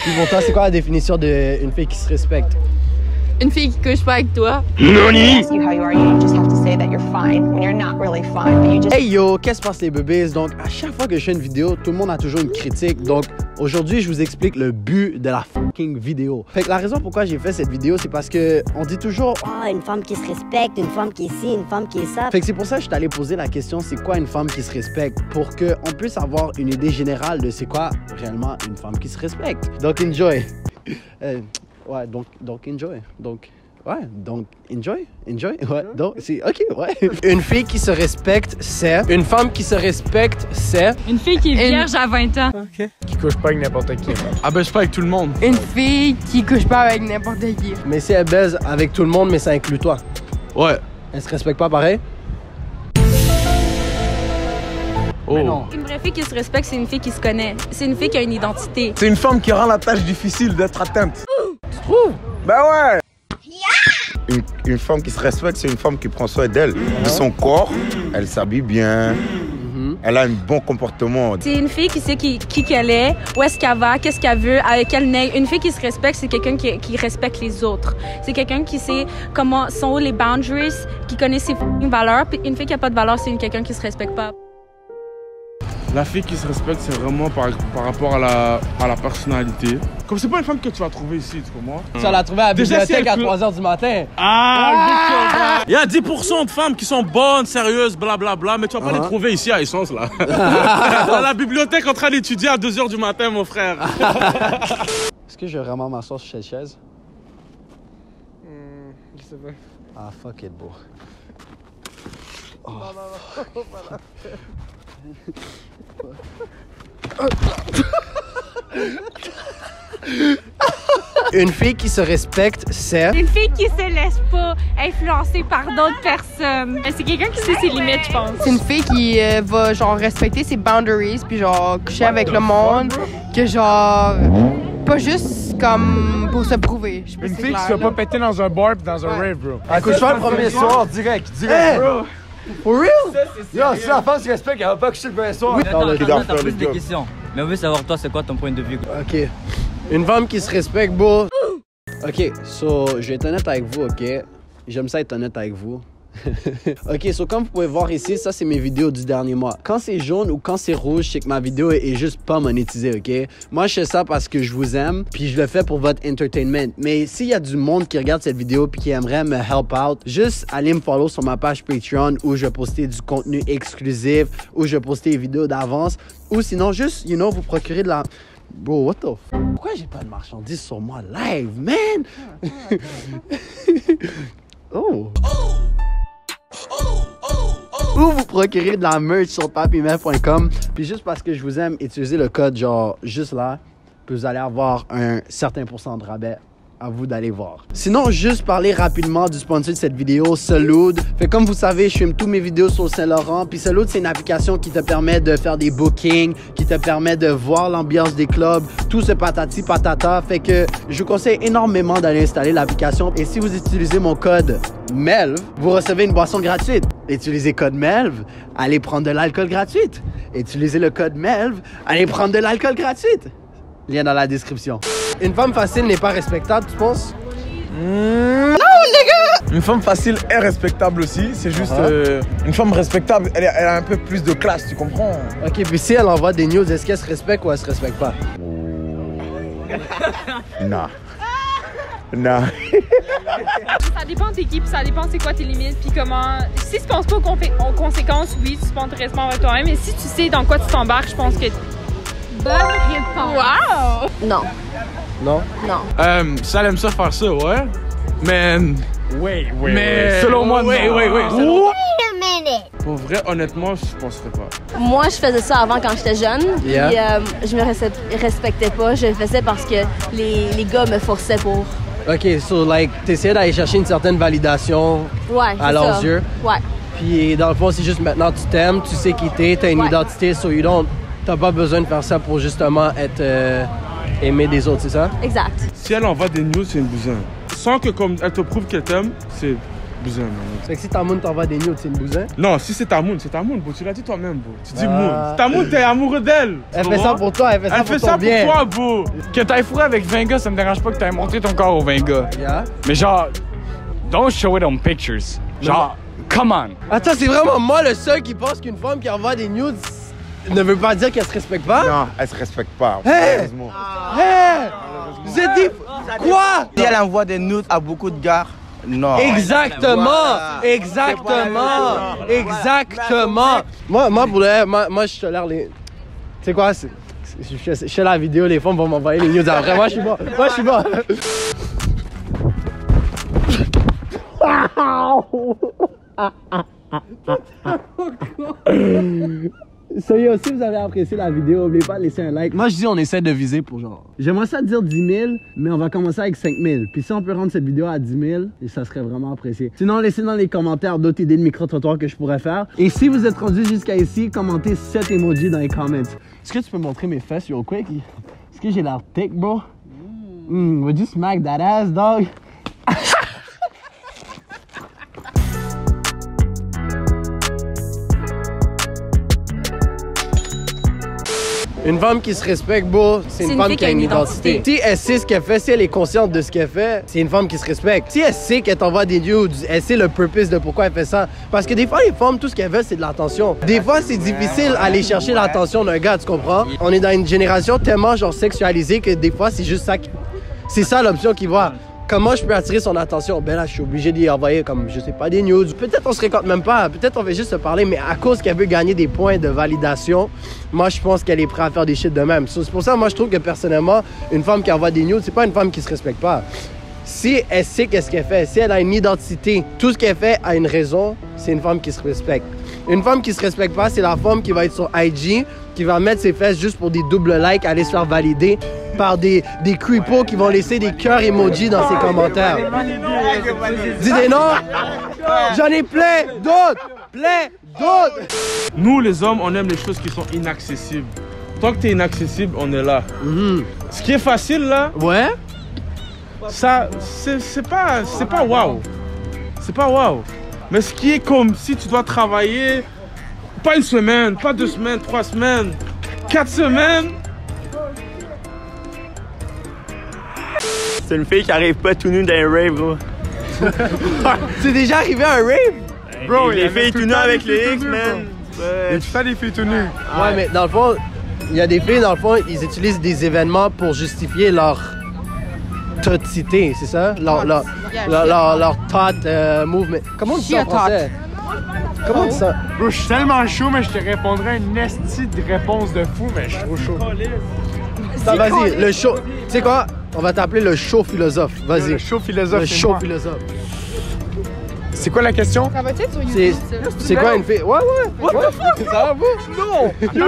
Puis pour toi, c'est quoi la définition d'une fille qui se respecte? Une fille qui couche pas avec toi. Noni! Hey Hey yo, qu'est-ce qui se passe les bébés? Donc, à chaque fois que je fais une vidéo, tout le monde a toujours une critique. Donc, aujourd'hui, je vous explique le but de la fucking vidéo. Fait que la raison pourquoi j'ai fait cette vidéo, c'est parce que on dit toujours une femme qui se respecte, une femme qui est ci, une femme qui est ça. Fait que c'est pour ça que je suis allé poser la question, c'est quoi une femme qui se respecte? Pour qu'on puisse avoir une idée générale de c'est quoi réellement une femme qui se respecte. Donc, enjoy. Ouais, donc enjoy. Donc, enjoy. Ouais, donc, c'est OK, ouais. Une fille qui se respecte, c'est... Une femme qui se respecte, c'est... Une fille qui est vierge à 20 ans. OK. Qui couche pas avec n'importe qui. Ah ben, je pas avec tout le monde. Une fille qui couche pas avec n'importe qui. Mais si elle baise avec tout le monde, mais ça inclut toi. Ouais. Elle se respecte pas pareil? Oh. Non. Une vraie fille qui se respecte, c'est une fille qui se connaît. C'est une fille qui a une identité. C'est une femme qui rend la tâche difficile d'être atteinte. Tu trouves? Ben ouais. Une femme qui se respecte, c'est une femme qui prend soin d'elle, de son corps. Elle s'habille bien. Elle a un bon comportement. C'est une fille qui sait qui qu'elle est, où est-ce qu'elle va, qu'est-ce qu'elle veut, avec quel nez. Une fille qui se respecte, c'est quelqu'un qui respecte les autres. C'est quelqu'un qui sait comment sont les boundaries, qui connaît ses valeurs. Puis une fille qui a pas de valeurs, c'est quelqu'un qui se respecte pas. La fille qui se respecte, c'est vraiment par rapport à la personnalité. Comme c'est pas une femme que tu vas trouver ici, tu comprends? Tu vas la trouver à la Déjà, bibliothèque si elle à 3h du matin. Il y a 10% de femmes qui sont bonnes, sérieuses, blablabla, mais tu vas pas les trouver ici à Essence, là. Dans la bibliothèque en train d'étudier à 2h du matin, mon frère. Est-ce que je vais vraiment m'asseoir sur cette chaise? Je sais pas. Ah, fuck it, bro. Oh. Non, voilà. Une fille qui se respecte, c'est... Une fille qui se laisse pas influencer par d'autres personnes. C'est quelqu'un qui sait ses limites, je pense. C'est une fille qui va genre respecter ses boundaries puis genre coucher avec le monde, que genre pas juste comme pour se prouver. Je sais pas Une si fille c'est qui se clair, fait pas là. péter dans un bar pis dans un rave, bro. Elle couche pas le premier soir, direct, bro. For real? Yo, si la femme se respecte, elle va pas coucher le premier soir. T'as plus des questions. Mais on veut savoir, toi, c'est quoi ton point de vue? OK. Une femme qui se respecte, bro. OK, so, je vais être honnête avec vous, OK? J'aime ça être honnête avec vous. OK, so comme vous pouvez voir ici, ça c'est mes vidéos du dernier mois. Quand c'est jaune ou quand c'est rouge, c'est que ma vidéo est juste pas monétisée, OK? Moi, je fais ça parce que je vous aime, puis je le fais pour votre entertainment. Mais s'il y a du monde qui regarde cette vidéo puis qui aimerait me help out, juste allez me follow sur ma page Patreon où je vais poster du contenu exclusif, où je vais poster des vidéos d'avance, ou sinon juste, you know, vous procurer de la... Bro, what the f... Pourquoi j'ai pas de marchandises sur moi live, man? Oh! Ou vous procurez de la merch sur papymef.com. Puis juste parce que je vous aime, utilisez le code genre juste là. Puis vous allez avoir un certain pourcent de rabais. À vous d'aller voir. Sinon, juste parler rapidement du sponsor de cette vidéo, Salud. Fait comme vous savez, je filme tous mes vidéos sur Saint-Laurent. Puis Salud, c'est une application qui te permet de faire des bookings, qui te permet de voir l'ambiance des clubs, tout ce patati patata. Fait que je vous conseille énormément d'aller installer l'application. Et si vous utilisez mon code MELV, vous recevez une boisson gratuite. Utilisez code MELV, allez prendre de l'alcool gratuite. Utilisez le code MELV, allez prendre de l'alcool gratuite. Lien dans la description. Une femme facile n'est pas respectable, tu penses? Non, les gars! Une femme facile est respectable aussi. C'est juste une femme respectable, elle a un peu plus de classe, tu comprends? Ok, puis si elle envoie des news, est-ce qu'elle se respecte ou elle se respecte pas? Non. Non. Ça dépend de tes équipes, ça dépend c'est quoi tes limites, puis comment... Si tu penses pas aux conséquences, oui, tu penses responsable avec toi-même, mais si tu sais dans quoi tu t'embarques, je pense que... Bonne réponse! Wow! Non. Non? Non. Ça aime ça faire ça, ouais. Mais... Mais... Selon moi, oui. Pour vrai, honnêtement, je penserais pas. Moi, je faisais ça avant quand j'étais jeune. Yeah. Puis je me respectais pas. Je le faisais parce que les gars me forçaient pour. Ok, so like, t'essayais d'aller chercher une certaine validation à leurs yeux. Ouais. Puis dans le fond, c'est juste maintenant tu t'aimes, tu sais qui t'es, t'as une identité, so you don't... T'as pas besoin de faire ça pour justement être aimé des autres, c'est ça? Exact. Si elle envoie des news, c'est une bousin. Sans que comme elle te prouve qu'elle t'aime, Bousin, man. Fait que si ta moune t'envoie des nudes, c'est une bousin? Non, si c'est ta moune, bro. Tu l'as dit toi-même, bro. Tu dis moune. Ta moune, t'es amoureux d'elle. Elle fait ça pour toi, elle fait ça pour ton bien. Elle fait ça pour toi, bro. Que t'ailles fourré avec 20 gars, ça me dérange pas que t'aies montré ton corps aux 20 gars. Yeah. Mais genre, don't show it on pictures. Genre, come on. Attends, c'est vraiment moi le seul qui pense qu'une femme qui envoie des nudes ne veut pas dire qu'elle se respecte pas? Non, elle se respecte pas. Hey! Hey! Vous êtes dit... Quoi? Si elle envoie des nudes à beaucoup de gars, non. Exactement! Voilà. Exactement! Exactement! Moi, je tolère les... Tu sais quoi? Je fais la vidéo, les femmes vont m'envoyer les nudes après. Moi, je suis bon. Moi, je suis bon. Soyez aussi, vous avez apprécié la vidéo, n'oubliez pas de laisser un like. Moi je dis on essaie de viser pour genre. J'aimerais ça dire 10 000, mais on va commencer avec 5 000. Puis si on peut rendre cette vidéo à 10 000, ça serait vraiment apprécié. Sinon laissez dans les commentaires d'autres idées de micro-trottoirs que je pourrais faire. Et si vous êtes rendu jusqu'à ici, commentez 7 emojis dans les comments. Est-ce que tu peux montrer mes fesses real quick? Est-ce que j'ai l'air thick, bro? Would you smack that ass, dog? Une femme qui se respecte, bro, c'est une femme qui a une identité. Si elle sait ce qu'elle fait, si elle est consciente de ce qu'elle fait, c'est une femme qui se respecte. Si elle sait qu'elle t'envoie des nudes, elle sait le purpose de pourquoi elle fait ça. Parce que des fois, les femmes, tout ce qu'elles veulent, c'est de l'attention. Des fois, c'est difficile d'aller chercher l'attention d'un gars, tu comprends? On est dans une génération tellement genre sexualisée que des fois, c'est juste ça. C'est ça l'option qu'il voit. Comment je peux attirer son attention? Ben là, je suis obligé d'y envoyer comme, je sais pas, des nudes. Peut-être on se récolte même pas, peut-être on va juste se parler, mais à cause qu'elle veut gagner des points de validation, moi, je pense qu'elle est prête à faire des shit de même. C'est pour ça, moi, je trouve que personnellement, une femme qui envoie des nudes, c'est pas une femme qui se respecte pas. Si elle sait qu'est-ce qu'elle fait, si elle a une identité, tout ce qu'elle fait a une raison, c'est une femme qui se respecte. Une femme qui se respecte pas, c'est la femme qui va être sur IG, qui va mettre ses fesses juste pour des doubles likes, aller se faire valider par des creepos qui vont laisser des cœurs emoji dans ses commentaires. Dis des noms. J'en ai plein d'autres. Nous, les hommes, on aime les choses qui sont inaccessibles. Tant que t'es inaccessible, on est là. Ce qui est facile, là, ouais, ça, c'est pas waouh. C'est pas waouh. Mais ce qui est comme si tu dois travailler, pas une semaine, pas 2 semaines, 3 semaines, 4 semaines. C'est une fille qui arrive pas tout nu dans un rave, bro. C'est déjà arrivé à un rave? Bro, les filles tout nues avec les X, man. Il y a tout ça des filles tout nues. Ouais, mais dans le fond, il y a des filles, dans le fond, ils utilisent des événements pour justifier leur toticité, c'est ça? Leur thought movement. Comment on dit ça en français? Comment on dit ça? Bro, je suis tellement chaud, mais je te répondrais une estie de réponse de fou, mais je suis trop chaud. Ça, vas-y, le show. Tu sais quoi? On va t'appeler le show philosophe. Vas-y. Le show philosophe. Le show philosophe. C'est quoi la question? Ça va être sur YouTube? C'est quoi une fille? Ouais. What the fuck? Ça va, vous? Non! Yo,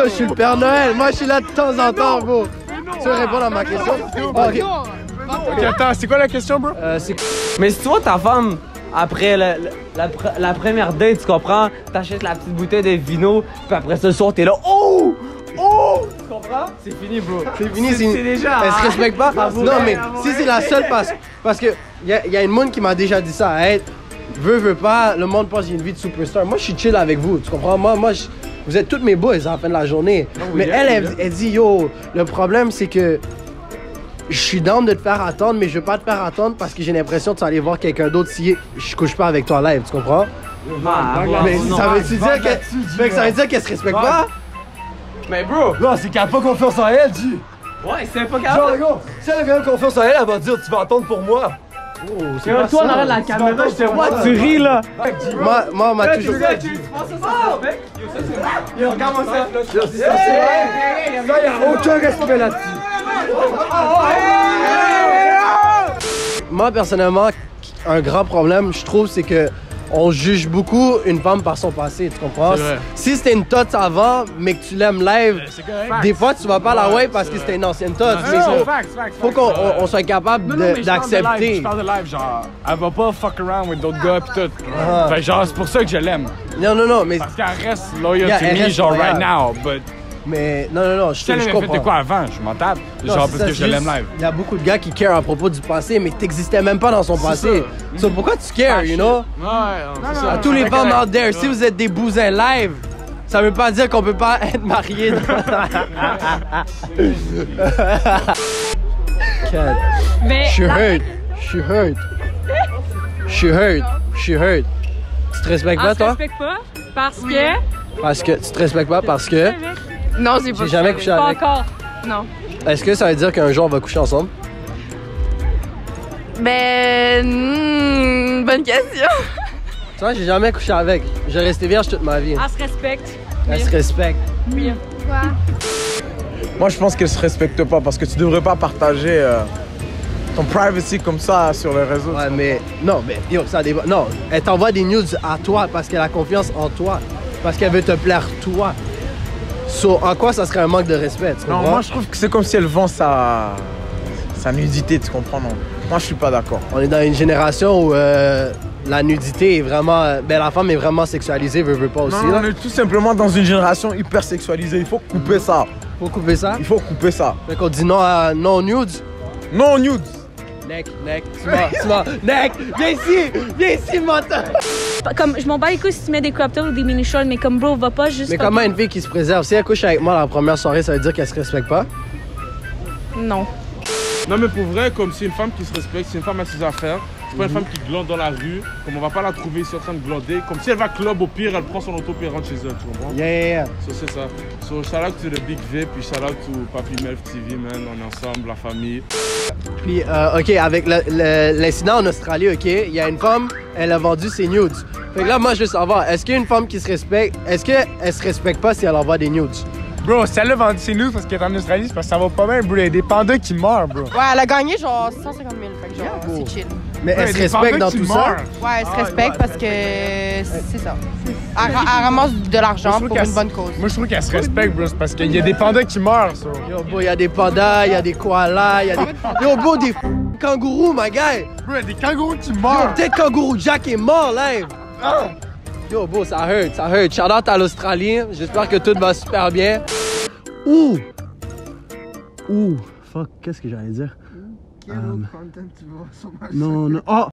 je suis le Père Noël. Moi, je suis là de temps en temps, bro. Tu veux répondre à ma question? Ok, attends, c'est quoi la question, bro? Mais si tu vois ta femme, après la première date, tu comprends? T'achètes la petite bouteille de vino, puis après ce soir, t'es là, oh! Tu comprends? C'est fini, bro. C'est fini, c'est déjà. Elle se respecte pas? Non, mais si c'est la seule parce que y a une monde qui m'a déjà dit ça. Hey, veux pas, le monde pense que j'ai une vie de superstar. Moi, je suis chill avec vous, tu comprends? Moi, vous êtes toutes mes boys à la fin de la journée. Mais elle dit, yo, le problème, c'est que je suis down de te faire attendre, mais je veux pas te faire attendre parce que j'ai l'impression que tu vas aller voir quelqu'un d'autre si je couche pas avec toi live, tu comprends? Mais ça veut dire qu'elle se respecte pas? Mais bro! Non, c'est qu'elle a pas confiance en elle, dis! Ouais, c'est pas capable! Genre, si elle a vraiment confiance en elle, elle va dire tu vas attendre pour moi! Oh, c'est pas toi, ça! en arrière de la caméra, je te vois, tu ris là! Moi, on m'a toujours... Tu penses ça, mec? Yo, regarde-moi ça! Ça, y'a aucun respect là-dessus! Moi, personnellement, un grand problème, je trouve, c'est que on juge beaucoup une femme par son passé, tu comprends? Si c'était une toute avant, mais que tu l'aimes live, des fois tu vas pas la ouais parce que c'était une ancienne toute. Mais faut qu'on soit capable d'accepter. Je parle de live, genre, elle va pas fuck around with d'autres gars pis tout. Fait genre, c'est pour ça que je l'aime. Non, mais... Parce qu'elle reste loyal to me, genre right now, but Mais non, Si elle je avait comprends. fait quoi avant, je m'en tape. Non, Genre c'est parce que ça, je l'aime juste, live. Il y a beaucoup de gars qui care à propos du passé, mais t'existais même pas dans son passé. So, pourquoi tu cares, you know? Ouais, À tous les femmes out there, si vous êtes des bousins live, ça veut pas dire qu'on peut pas être mariés. Mais She hurt. She hurt. She hurt. She hurt. Tu te respectes on pas, se toi? respecte pas parce que... Parce que tu te respectes pas parce que Non, j'ai pas j'ai jamais couché Pas avec. encore. Non. Est-ce que ça veut dire qu'un jour on va coucher ensemble? Bonne question. Tu vois, j'ai jamais couché avec. J'ai resté vierge toute ma vie. Elle se respecte. Elle se respecte. Oui. Quoi? Moi, je pense qu'elle se respecte pas parce que tu devrais pas partager ton privacy comme ça sur les réseaux. Ouais, mais non, mais yo, ça dépend. Non, elle t'envoie des news à toi parce qu'elle a confiance en toi. Parce qu'elle veut te plaire toi. So, en quoi ça serait un manque de respect, tu Non, comprends? moi, je trouve que c'est comme si elle vend sa nudité, tu comprends, non? Moi, je suis pas d'accord. On est dans une génération où la nudité est vraiment... ben, la femme est vraiment sexualisée, veut pas aussi. Non, là. on est tout simplement dans une génération hyper sexualisée. Il faut couper ça. Faut couper ça? Il faut couper ça. Fait qu'on dit non à non nudes. Non nudes. Neck, tu m'as. Neck, viens ici, menteur! Comme, je m'en bats les couilles si tu mets des crop tops ou des mini shorts, mais comme bro, va pas juste... Mais comment une fille qui se préserve? Si elle couche avec moi la première soirée, ça veut dire qu'elle se respecte pas? Non. Non, mais pour vrai, comme c'est une femme qui se respecte, c'est une femme à ses affaires. C'est pas une femme qui glande dans la rue. Comme on va pas la trouver ici en train de glander. Comme si elle va club, au pire, elle prend son auto puis elle rentre chez elle, tu comprends? Yeah. So, c'est ça. So, shout out to the Big V, puis shout out to Papi Melf TV, man. On est ensemble, la famille. Puis, OK, avec l'incident en Australie, OK, il y a une femme, elle a vendu ses nudes. Fait que là, moi, je veux savoir, est-ce qu'il y a une femme qui se respecte, est-ce qu'elle se respecte pas si elle envoie des nudes? Bro, si elle a vendu ses news parce qu'elle est en Australie, c'est parce que ça va pas bien, bro. Il y a des pandas qui meurent, bro. Ouais, elle a gagné genre 150 000. Fait que genre, c'est chill. Mais elle se respecte dans tout ça? Ouais, elle se respecte parce que c'est ça. Elle ramasse de l'argent pour une bonne cause. Moi, je trouve qu'elle se respecte, bro. C'est parce qu'il y a des pandas qui meurent, ça. Yo, bro, il y a des pandas, il y a des koalas, il y a des... Yo, bro, des kangourous, ma guy! Bro, il y a des kangourous qui Yo, meurent. peut-être Kangourou Jack est mort, live! Yo, bro, ça hurt, ça hurt. Shout out à l'Australie. J'espère que tout va super bien. Ouh! Ouh! Fuck, qu'est-ce que j'allais dire? Non, non. Oh!